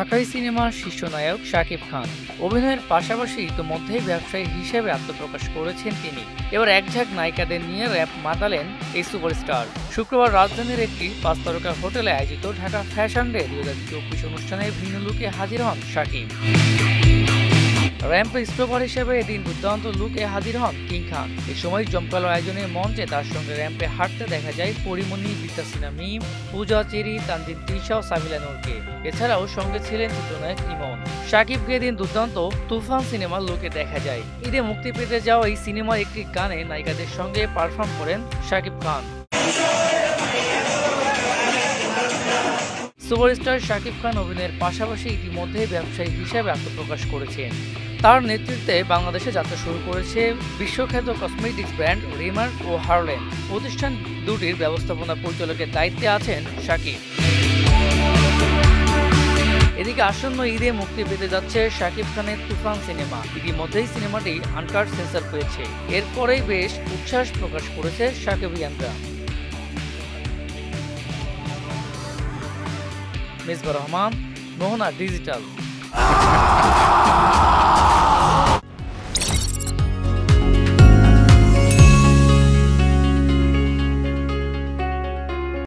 ঢাকাই সিনেমার শীর্ষ নায়ক শাকিব খান অভিনয়ের পাশাপাশি ইতিমধ্যেই ব্যবসায়ী হিসেবে আত্মপ্রকাশ করেছেন তিনি। এবার একঝাঁক নায়িকাদের নিয়ে র‍্যাপ মাতালেন এই সুপারস্টার। শুক্রবার রাজধানীর একটি 5 তারকা হোটেলে আয়োজিত ঢাকা ফ্যাশন ডে 2024 অনুষ্ঠানে ভিন্ন লুকে হাজির হন শাকিব। র্যাম্পে স্টপার হিসেবে এদিন দুর্দান্ত লুকে হাজির হন কিং খান। এ সময় জমকালো আয়োজনে মঞ্চে তার সঙ্গে র্যাম্পে হাঁটতে দেখা যায় পরিমণি, বিদ্যাসিনা মিম, পূজা চেরি, তানজিন তিশা ও সাবিলা নূরকে। এছাড়াও সঙ্গে ছিলেন চিত্রনায়ক ইমন। শাকিবকে এদিন দুর্দান্ত তুফান সিনেমার লুকে দেখা যায়। ঈদে মুক্তি পেতে যাওয়া এই সিনেমার একটি গানে নায়িকাদের সঙ্গে পারফর্ম করেন শাকিব খান। সুপারস্টার শাকিব খান অভিনয়ের পাশাপাশি ইতিমধ্যে ব্যবসায়ী হিসেবে আত্মপ্রকাশ করেছেন। তার নেতৃত্বে বাংলাদেশে যাত্রা শুরু করেছে বিশ্বখ্যাত কসমেটিক্স ব্র্যান্ড রিমার্ক ও হার্লেন। প্রতিষ্ঠান দুটির ব্যবস্থাপনা পরিচালকের দায়িত্বে আছেন শাকিব। এদিকে আসন্ন ঈদে মুক্তি পেতে যাচ্ছে শাকিব খানের তুফান সিনেমা। ইতিমধ্যেই সিনেমাটি আনকাট সেন্সর পেয়েছে। এরপরেই বেশ উচ্ছ্বাস প্রকাশ করেছে শাকিবিয়ানরা। মিসবাহ রহমান, মোহনা ডিজিটাল।